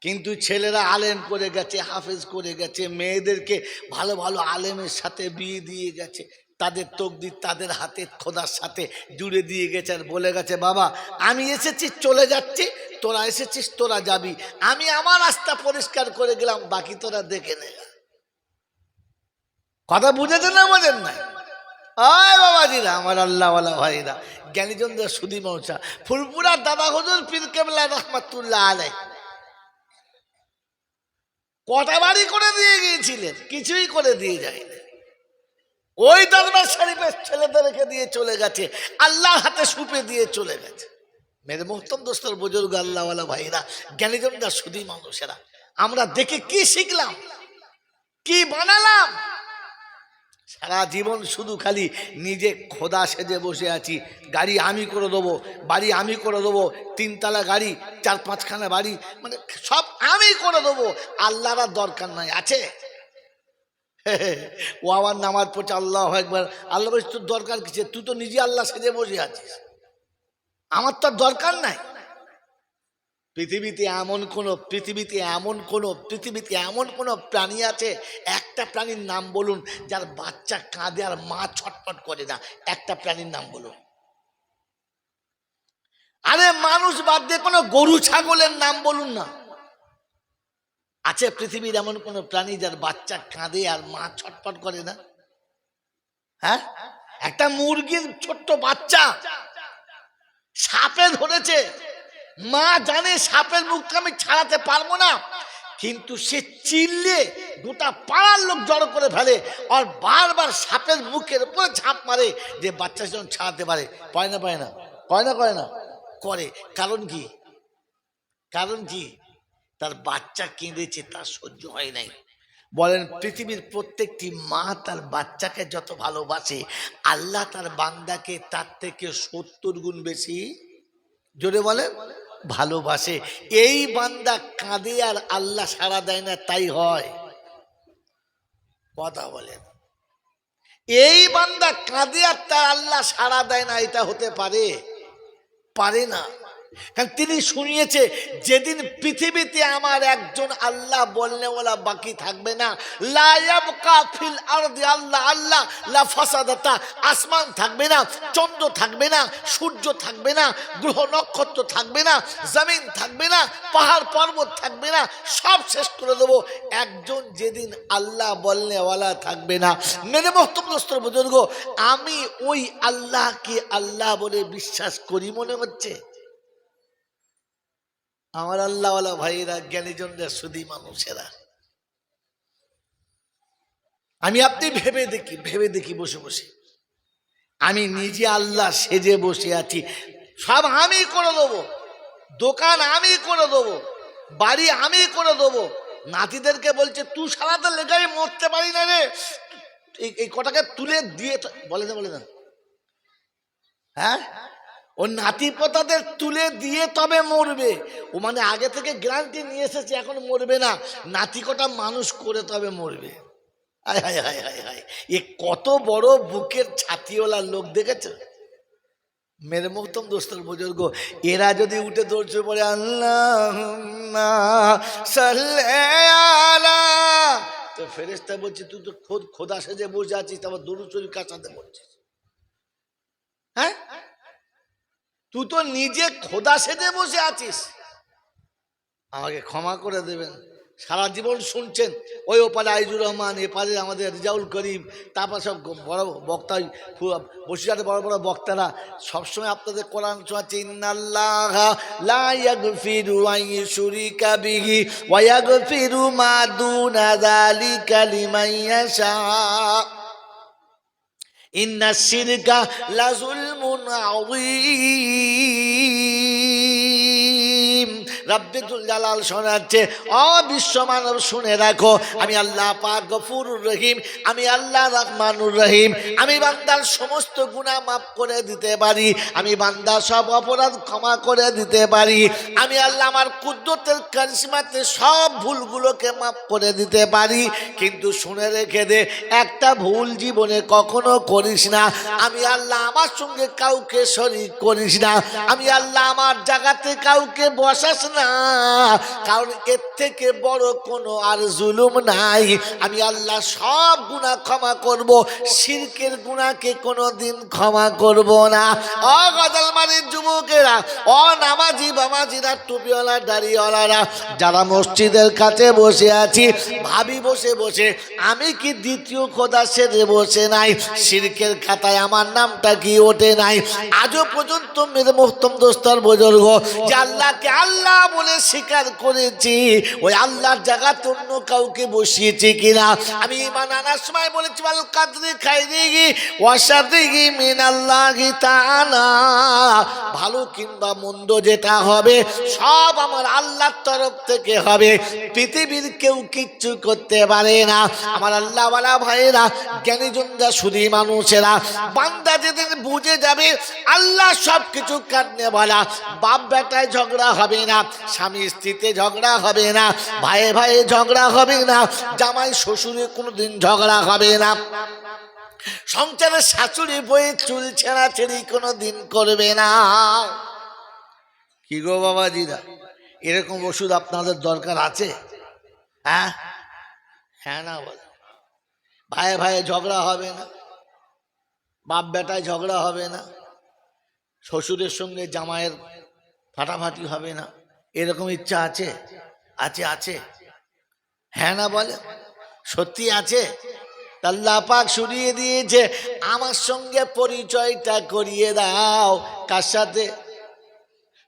কিন্তু ছেলেরা আলেম করে গেছে, হাফেজ করে গেছে, মেয়েদেরকে ভালো ভালো আলেমের সাথে বিয়ে দিয়ে গেছে। তাদের তকদির তাদের হাতে খোদার সাথে জুড়ে দিয়ে গেছে আর বলে গেছে, বাবা আমি এসেছি, চলে যাচ্ছি, তোরা এসেছিস, তোরা যাবি, আমি আমার রাস্তা পরিষ্কার করে গেলাম, বাকি তোরা দেখে নে। কথা বুঝেছেন না বোঝেন না? আয় বাবাজিরা, আমার আল্লাহওয়ালা ভাইরা, জ্ঞানীচন্দ্র সুধী মৌসা, ফুলপুরা দাদা হুজুর পীর কেবলা রহমাতুল্লাহ আলাইহ কটা বাড়ি করে দিয়ে গিয়েছিলেন, কিছুই করে দিয়ে যায়নি। ওই দরবার শরীফের ছেলেদের রেখে দিয়ে চলে গেছে, আল্লাহর হাতে সুপে দিয়ে চলে গেছে। মেরে মোহতম দোস্তর বুজুর্গ আল্লাহওয়ালা ভাইরা, জ্ঞানীচন্দ্র সুধী মানুষেরা, আমরা দেখে কি শিখলাম, কি বানালাম? সারা জীবন শুধু খালি নিজে খোদা সেজে বসে আছি, গাড়ি আমি করে দেবো, বাড়ি আমি করে দেবো, 3 তলা গাড়ি, 4-5খানা বাড়ি, মানে সব আমি করে দেবো, আল্লাহর আর দরকার নাই। আছে? ও আমার নামাজ পড়ছে, আল্লাহু আকবার, আল্লাহ বলছে তোর দরকার কিসে, তুই তো নিজে আল্লাহ সেজে বসে আছিস, আমার তো দরকার নাই। পৃথিবীতে এমন কোনো প্রাণী আছে, একটা প্রাণীর নাম বলুন যার বাচ্চা কাঁদে আর মা ছটফট করে না, একটা প্রাণীর নাম বলুন। আরে মানুষ বাদ দিয়ে কোনো গরু ছাগলের নাম বলুন না। আছে পৃথিবীর এমন কোনো প্রাণী যার বাচ্চা কাঁদে আর মা ছটফট করে না? হ্যাঁ, একটা মুরগির ছোট্ট বাচ্চা সাপে ধরেছে, মা জানে সাপের মুখটা আমি ছাড়াতে পারবো না, কিন্তু সে চিল্লে গোটা পাড়ার লোক জড়ো করে ফেলে আর বারবার সাপের মুখের উপরে ঝাঁপ মারে যে বাচ্চা যখন ছাড়াতে পারে। পায় না? করে। কারণ কি? তার বাচ্চা কেঁদেছে, তার সহ্য হয় নাই। বলেন, পৃথিবীর প্রত্যেকটি মা তার বাচ্চাকে যত ভালোবাসে, আল্লাহ তার বান্দাকে তার থেকে 70 গুণ বেশি, জোরে বলেন, ভালোবাসে। এই বান্দা কাঁদে আর আল্লাহ সাড়া দেয় না, তাই হয়? কথা বলেন, এই বান্দা কাঁদে আর তার আল্লাহ সাড়া দেয় না, এটা হতে পারে না। কারণ তিনি শুনিয়েছে, যেদিন পৃথিবীতে আমার একজন আল্লাহ বলনেওয়ালা বাকি থাকবে না, লা ইয়াবকা ফিল আরদি আল্লাহ আল্লাহ লা ফাসাদাতা, আসমান থাকবে না, চন্দ্র থাকবে না, সূর্য থাকবে না, গ্রহ নক্ষত্র থাকবে না, জমিন থাকবে না, পাহাড় পর্বত থাকবে না, সব শেষ করে দেবো। একজন যেদিন আল্লাহ বলনেওয়ালা থাকবে না, মেরে মোহতরম দোস্তর বুজুর্গ, আমি ওই আল্লাহকে আল্লাহ বলে বিশ্বাস করি মনে হচ্ছে? আমার আল্লাহওয়ালা ভাইয়েরা, জ্ঞানীজনরা, সুধী মানুষেরা, আমি আপনি ভেবে দেখি বসে বসে, আমি নিজে আল্লাহ সেজে বসে আছি, সব আমি করে দেবো, দোকান আমি করে দেবো, বাড়ি আমি করে দেবো, নাতিদেরকে বলছে তুই সারাতে লেগে আমি মরতে পারি না রে, এই কটাকে তুলে দিয়ে, বলে না, হ্যাঁ, ও নাতি পোতাদের তুলে দিয়ে তবে মরবে। ও মানে আগে থেকে গ্যারান্টি নিয়ে এসেছে, এখন মরবে না, নাতি কটা মানুষ করে তবে মরবে। হায় হায় হায় হায় হায়, এ কত বড় বুকের ছাতিওয়ালা লোক দেখেছ? মেরে মোহতরম দোস্তর বুজুর্গ, এরা যদি উঠে দৌড়ছে পড়ে আল্লাহুম্মা সাল্লি আলা, তো ফেরেশতা বলছে তুই তো খোদা সেজে বসে আছিস, তারপর দরুদ শরীফ কার সাথে বলছিস? হ্যাঁ, তুই তো নিজে খোদা সেজে বসে আছিস। আমাকে ক্ষমা করে দেবেন, সারা জীবন শুনছেন, ওই ওপারে আইজুর রহমান, এপারে আমাদের রিজাউল করিম, তারপর সব বড় বক্তা, বসিরহাটে বড় বড় বক্তারা সবসময় আপনাদের কোরআন শোনাচ্ছে, ইন্নাল্লাহা লা ইয়াগফিরু আন ইউশরিকা বিহি ওয়া ইয়াগফিরু মা দুনা যালিকা লিমান ইয়াশা, ইন্না শিরকা লাযুলমুন আযীম। রাব্বিকুল জালাল শোনাচ্ছে, ও বিশ্ব মানব শুনে রাখো, আমি আল্লাহ পাক গফুরুর রহিম, আমি আল্লাহ রহমানুর রহিম, আমি বান্দার সমস্ত গুনাহ মাফ করে দিতে পারি, আমি বান্দার সব অপরাধ ক্ষমা করে দিতে পারি, আমি আল্লাহ আমার কুদরতের কারিশমাতে সব ভুলগুলোকে মাফ করে দিতে পারি। কিন্তু শুনে রেখে দে, একটা ভুল জীবনে কখনো করিস না, আমি আল্লাহ আমার সঙ্গে কাউকে শরীক করিস না, আমি আল্লাহ আমার জায়গাতে কাউকে বসাস না, কারণ এর থেকে বড় কোনো আর জুলুম নাই। আমি আল্লাহ সব গুনাহ ক্ষমা করব, শিরকের গুনাহকে কোনোদিন ক্ষমা করব না। ও গজালমারির যুবকেরা, ও নামাজি বামাজিরা, টুপিওয়ালা দাড়িওয়ালারা, যারা মসজিদের কাছে বসে আছি, ভাবি বসে বসে আমি কি দ্বিতীয় খোদা সেজে বসে নাই? শিরকের খাতায় আমার নামটা কি ওঠে নাই? আজও পর্যন্ত মেরে মোহতম দোস্তর বুজুর্গ, যে আল্লাহকে আল্লাহ বলে স্বীকার করেছি, ওই আল্লাহর জায়গাতে অন্য কাউকে বসিয়েছি কিনা? আমি ঈমান আনার সময় বলেছি আল কাদরি খাইরিহি ওয়া শাররিহি মিনাল্লাহি তাআলা, ভালো কিংবা মন্দ যেটা হবে সব আমার আল্লাহর তরফ থেকে হবে, পৃথিবীর কেউ কিচ্ছু করতে পারে না। আমার আল্লাহ ওয়ালা ভাইরা, জ্ঞানীজনরা, শুধু মানুষেরা, বান্দা যেদিন বুঝে যাবে আল্লাহ সব কিছু কাটনে বলা, বাপ বেটায় ঝগড়া হবে না, স্বামী স্ত্রীতে ঝগড়া হবে না, ভাইয়ে ভাইয়ে ঝগড়া হবে না, জামাই শ্বশুরে কোনোদিন ঝগড়া হবে না, সংসারের শাশুড়ি বইয়ে চুল ছেঁড়াছেড়ি কোনোদিন করবে না। কি গো বাবাজিরা, এরকম ওষুধ আপনাদের দরকার আছে? হ্যাঁ হ্যাঁ না বল। ভাইয়ে ভাইয়ে ঝগড়া হবে না, বাপ বেটায় ঝগড়া হবে না, শ্বশুরের সঙ্গে জামাইয়ের ফাটাফাটি হবে না, এরকম ইচ্ছা আছে? আছে আছে, হ্যাঁ না বলে? সত্যি আছে? আল্লাহ পাক শুনিয়ে দিয়েছে, আমার সঙ্গে পরিচয়টা করিয়ে দাও। কার সাথে?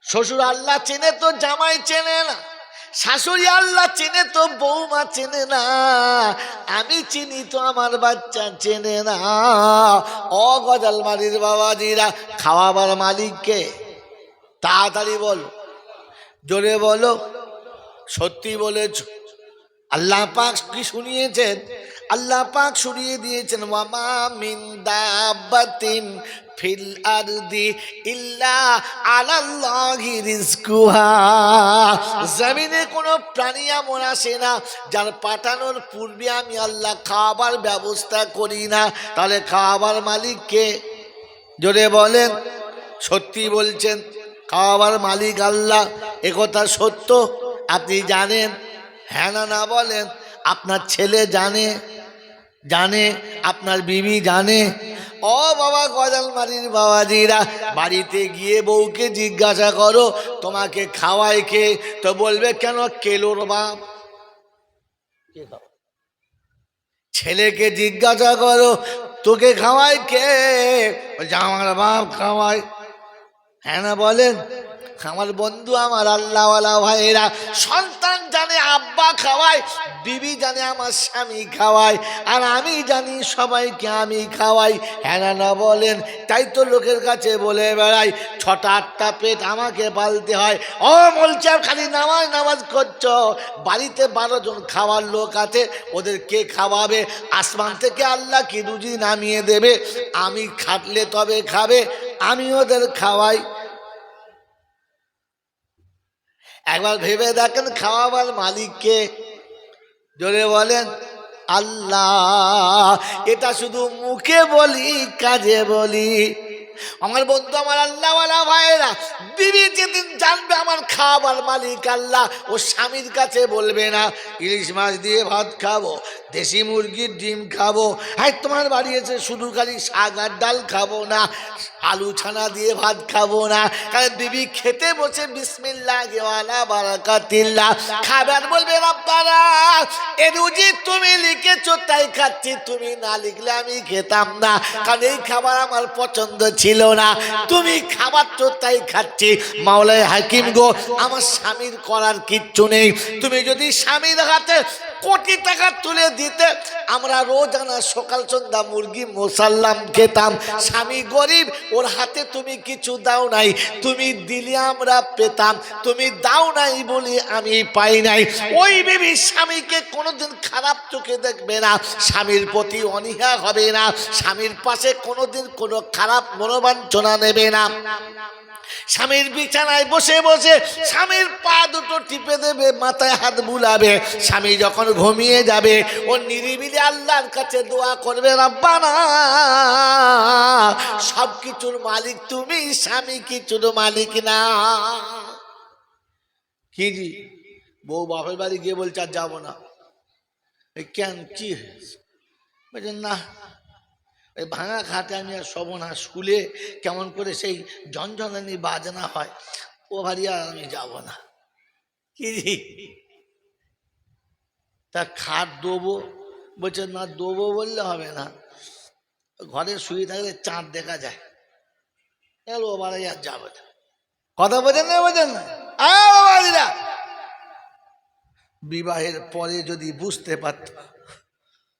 শ্বশুর আল্লাহ চেনে তো জামাই চেনে না, শাশুড়ি আল্লাহ চেনে তো বৌমা চেনে না, আমি চিনি তো আমার বাচ্চা চেনে না। ও গজালমারির বাবাজিরা, খাওয়াবার মালিককে? তাড়াতাড়ি বলো, জোরে বলো, সত্যি বলেছ? আল্লাহ পাক কি শুনিয়েছেন? আল্লাহ পাক শুনিয়ে দিয়েছেন, ওয়ামা মিন দাব্বাতিন ফিল আরদি ইল্লা আলাল্লাহি রিজকুহা, জমিনে কোনো প্রাণী এমন আসে না যার পাঠানোর পূর্বে আমি আল্লাহ খাওয়াবার ব্যবস্থা করি না। তাহলে খাওয়াবার মালিক কে? জোরে বলেন, সত্যি বলছেন? খাওয়াবার মালিক আল্লাহ, একথা সত্য? আপনি জানেন? হ্যাঁ না না বলেন। আপনার ছেলে জানে? জানে? আপনার বিবি জানে? ও বাবা গজালমারির বাবাজিরা, বাড়িতে গিয়ে বউকে জিজ্ঞাসা করো তোমাকে খাওয়ায় কে? তো বলবে কেন? কেলোর বাপ। ছেলেকে জিজ্ঞাসা করো তোকে খাওয়ায় কে? আমার বাপ খাওয়ায়। হ্যাঁ না বলেন? আমার বন্ধু, আমার আল্লাহওয়ালা ভাইয়েরা, সন্তান জানে আব্বা খাওয়ায়, বিবি জানে আমার স্বামী খাওয়ায়, আর আমি জানি সবাইকে আমি খাওয়াই। হ্যাঁ না বলেন? তাই তো লোকের কাছে বলে বেড়াই 6টা-8টা পেট আমাকে পালতে হয়। ও বলছে খালি নামাজ নামাজ করছো, বাড়িতে 12 জন খাওয়ার লোক আছে, ওদের কে খাওয়াবে? আসমান থেকে আল্লাহ কি রুজি নামিয়ে দেবে? আমি খাটলে তবে খাবে, আমি ওদের খাওয়াই। একবার ভেবে দেখেন, খাওয়াবার মালিককে? জোরে বলেন, আল্লাহ। এটা শুধু মুখে বলি, কাজে বলি। আমার বন্ধু, আমার আল্লাহওয়ালা ভাইয়েরা, বিবি যেদিন জানবে আমার খাওয়াবার মালিক আল্লাহ, ও স্বামীর কাছে বলবে না ইলিশ মাছ দিয়ে ভাত খাবো, দেশি মুরগির ডিম খাবো, হ্যাঁ তোমার বাড়ি এসে শুধু খালি শাক আর ডাল খাবো না, আলু ছানা দিয়ে ভাত খাবো না। কারণ বিবি খেতে বসে বিসমিল্লাহি ওয়ালা বারাকাতিল্লাহ খাবে, আর বলবে রব্বানা এ রুজি তুমি লিখেছো তাই খাচ্ছি, তুমি না লিখলে আমি খেতাম না, কারণ এই খাবার আমার পছন্দ ছিল না, তুমি খাবার তাই খাচ্ছি। মাওলাই হাকিম গো, আমার স্বামীর করার কিচ্ছু নেই। তুমি যদি স্বামীর হাতে কোটি টাকা তুলে দিতে, আমরা রোজানা সকাল সন্ধ্যা মুরগি মোসাল্লাম খেতাম। স্বামী গরিব, ওর হাতে তুমি কিছু দাও নাই, তুমি দিলে আমরা পেতাম, তুমি দাও নাই বলি আমি পাই নাই। ওই বিবি স্বামীকে কোনোদিন খারাপ চোখে দেখবে না, স্বামীর প্রতি অনীহা হবে না, স্বামীর পাশে কোনোদিন কোনো খারাপ মনোবাঞ্ছনা নেবে না। স্বামীর বিছানায় বসে বসে স্বামীর পা দুটো টিপে দেবে, মাথায় হাত বুলাবে। স্বামী যখন ঘুমিয়ে যাবে, ও নিরিবিলি আল্লাহর কাছে দোয়া করবে, রব্বানা সব কিছুর মালিক তুমি, স্বামী কিছুর মালিক না। কি জি? বউ বাপের বাড়ি গিয়ে বলছে আর যাবো না। কেন, কি বলছেন? না, এই ভাঙা খাটে আমি আর শোবো না, স্কুলে কেমন করে সেই ঝনঝনানি বাজনা হয়, ও বাড়ি আর আমি যাবো না। কি জি? তা খাট দেবো? বলছে না, দেবো বললে হবে না, ঘরে শুয়ে থাকলে চাঁদ দেখা যায়, ও বাড়ি আর যাবে না। কথা বোঝেন না, বোঝেন না? বিবাহের পরে যদি বুঝতে পারত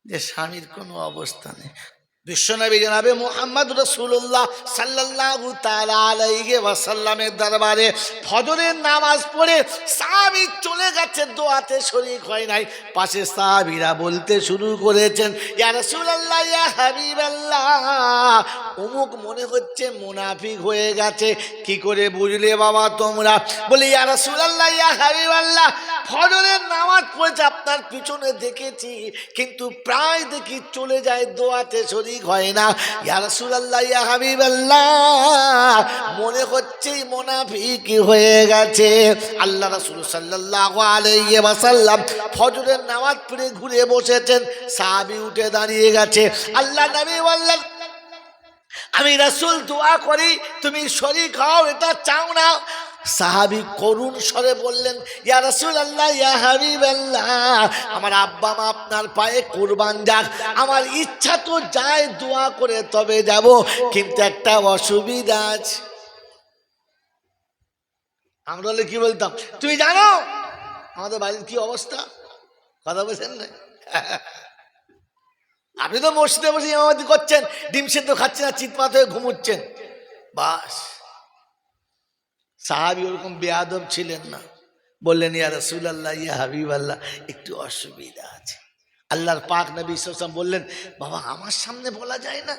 যে স্বামীর কোনো অবস্থা নেই, বিশ্বনবী জনাবে মুহাম্মদ রাসূলুল্লাহ সাল্লাল্লাহু তাআলা আলাইহি ওয়াসাল্লামের দরবারে ফজরের নামাজ পড়ে সাহাবী চলে গেছে, দোয়াতে শরীক হয় নাই। পাশে সাহাবীরা বলতে শুরু করেছেন, ইয়া রাসূলুল্লাহ, ইয়া হাবিবাল্লাহ, অমুক মনে হচ্ছে মুনাফিক হয়ে গেছে। কি করে বুঝলে বাবা তোমরা? বলে, ইয়া রাসূলুল্লাহ, ইয়া হাবিবাল্লাহ, ফজরের নামাজ পড়েছে আপনার পিছনে দেখেছি, কিন্তু প্রায় দেখি চলে যায়, দোয়াতে শরীক হয় না। ইয়া রাসূলুল্লাহ, ইয়া হাবিবাল্লাহ, মনে হচ্ছে মুনাফিক হয়ে গেছে। আল্লাহ রাসূল সাল্লাল্লাহু আলাইহি ওয়াসাল্লাম ফজরের নামাজ পড়ে ঘুরে বসেছেন, সাহাবী উঠে দাঁড়িয়ে গেছে। আল্লাহ নবী বললেন, আমি রাসূল দোয়া করি, তুমি শরীক হও, এটা চাও না? সাহাবী করুণ স্বরে বললেন, ইয়া রাসূলুল্লাহ, ইয়া হাবিবাল্লাহ, আমার আব্বা মা আপনার পায়ে কুরবান যাক, আমার ইচ্ছা তো যায় দোয়া করে তবে যাব, কিন্তু একটা অসুবিধা আছে। আমরা হলে কি বলতাম? তুমি জানো আমাদের বাড়ির কি অবস্থা? কথা বলছেন না? আপনি তো মসজিদে বসে ইমামতি করছেন, ডিম সেদ্ধ খাচ্ছেন আর চিৎপাত হয়ে ঘুমুচ্ছেন, বাস। সাহাবী ওরকম বেয়াদব ছিলেন না, বললেন, ইয়া রাসূলুল্লাহ, ইয়া হাবিবাল্লাহ, একটু অসুবিধা আছে। আল্লাহর পাক নবী সাল্লাল্লাহু আলাইহি ওয়াসাল্লাম বললেন, বাবা আমার সামনে বলা যায় না?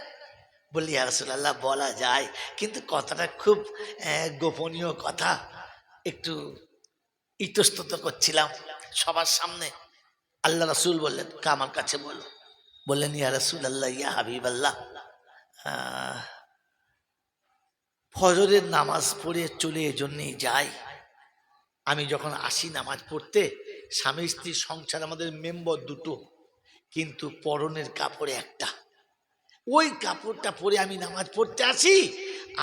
বললি, ইয়া রাসূলুল্লাহ, বলা যায়, কিন্তু কথাটা খুব গোপনীয় কথা, একটু ইতস্তত করছিলাম সবার সামনে। আল্লাহ রাসূল বললেন, আমার কাছে বলো। বললেন, ইয়া রাসূলুল্লাহ, ইয়া হাবিবাল্লাহ, ফজরের নামাজ পড়ে চলে এজন্যই যাই, আমি যখন আসি নামাজ পড়তে, স্বামী স্ত্রী সংসার আমাদের মেম্বার দুটো, কিন্তু পরনের কাপড় একটা, ওই কাপড়টা পরে আমি নামাজ পড়তে আসি,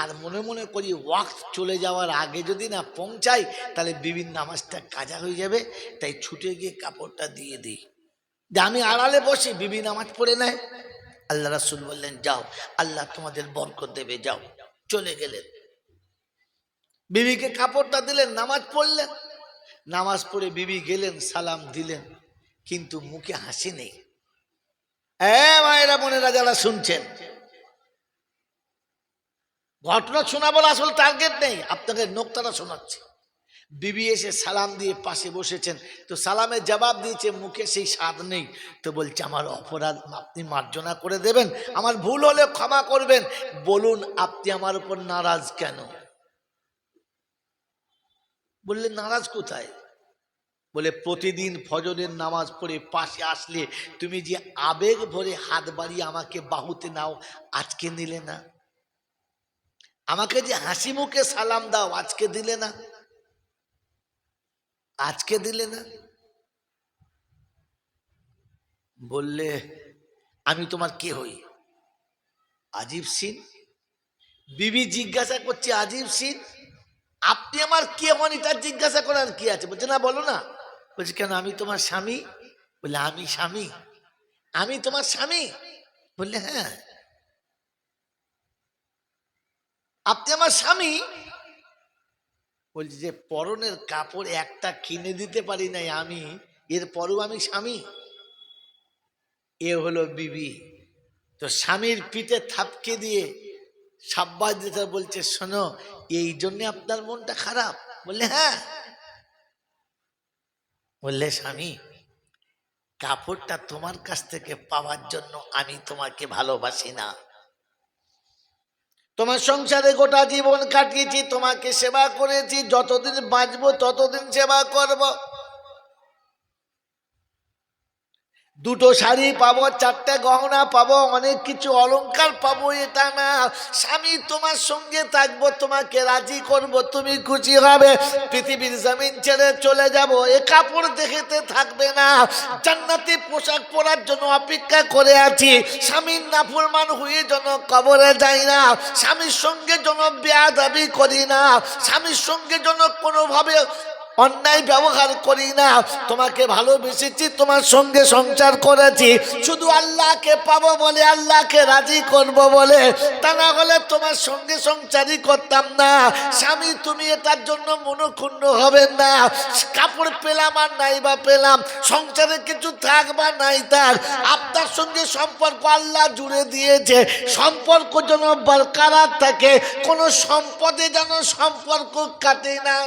আর মনে মনে করি ওয়াক্ত চলে যাওয়ার আগে যদি না পৌঁছাই তাহলে বিভিন্ন নামাজটা কাজা হয়ে যাবে, তাই ছুটে গিয়ে কাপড়টা দিয়ে দিই, যে আমি আড়ালে বসি, বিবি নামাজ পড়ে নেয়। আল্লাহ রাসূল বললেন, যাও, আল্লাহ তোমাদের বরকত দেবে, যাও। চলে গেলেন, বিবিকে কাপড়টা দিলেন, নামাজ পড়লেন। নামাজ পড়ে বিবি গেলেন, সালাম দিলেন, কিন্তু মুখে হাসি নেই। মায়েরা বোনেরা যারা শুনছেন, ঘটনা শোনাবার আসল টার্গেট নেই, আপনাকে নোকতাটা শোনাচ্ছে। বিবি এসে সালাম দিয়ে পাশে বসেছেন, তো সালামের জবাব দিয়েছে, মুখে সেই স্বাদ নেই। তো বলছে, আমার অপরাধ আপনি মার্জনা করে দেবেন, আমার ভুল হলে ক্ষমা করবেন, বলুন আপনি আমার উপর নারাজ কেন? বললেন, নারাজ কোথায়? বলে, প্রতিদিন ফজরের নামাজ পড়ে পাশে আসলে তুমি যে আবেগ ভরে হাত বাড়িয়ে আমাকে বাহুতে নাও, আজকে নিলে না। আমাকে যে হাসি মুখে সালাম দাও, আজকে দিলে না, আজকে দিলে না। বললে, আমি তোমার কে হই? আজিব সিন। বিবি জিজ্ঞাসা করছে, আজিব সিন, আপনি আমার কে হন, এটা জিজ্ঞাসা করার কি আছে? বলছে, না বলো না। বলছে, কেন, আমি তোমার স্বামী। বলে, আমি স্বামী? আমি তোমার স্বামী? বললে, হ্যাঁ। আপনি আমার স্বামী? বলছে, যে পরনের কাপড় একটা কিনে দিতে পারি নাই আমি, এরপরও আমি স্বামী? এ হলো বিবি। তো স্বামীর পিঠে থাপকে দিয়ে সাব্বাস দিতে বলছে, শোনো, এই জন্য আপনার মনটা খারাপ? বললে, হ্যাঁ। বললে, স্বামী, কাপড়টা তোমার কাছ থেকে পাওয়ার জন্য আমি তোমাকে ভালোবাসি না, তোমার সংসারে গোটা জীবন কাটিয়েছি, তোমাকে সেবা করেছি, যতদিন বাঁচবো ততদিন সেবা করব। দুটো শাড়ি পাবো, চারটে গহনা পাবো, অনেক কিছু অলংকার পাবো, এটা না। স্বামী তোমার সঙ্গে থাকবো, তোমাকে রাজি করব, তুমি খুশি হবে। পৃথিবীর জমিন ছেড়ে চলে যাব, এ কাপড় দেখতে থাকবে না, জান্নাতি পোশাক পরার জন্য অপেক্ষা করে আছি। স্বামীর নাফরমান হয়ে যেন কবরে যাই না, স্বামীর সঙ্গে যেন বেয়াদবি করি না, স্বামীর সঙ্গে যেন কোনোভাবে অন্যায় ব্যবহার করি না। তোমাকে ভালোবেসেছি, তোমার সঙ্গে সংসার করেছি শুধু আল্লাহকে পাবো বলে, আল্লাহকে রাজি করব বলে, তা না হলে তোমার সঙ্গে সংসারই করতাম না। স্বামী তুমি এটার জন্য মনক্ষুণ্ণ হবেন না। কাপড় পেলাম আর নাই বা পেলাম, সংসারে কিছু থাক বা নাই থাক, আপনার সঙ্গে সম্পর্ক আল্লাহ জুড়ে দিয়েছে, সম্পর্ক যেন বরকরার থাকে, কোনো সম্পদে যেন সম্পর্ক কাটে না।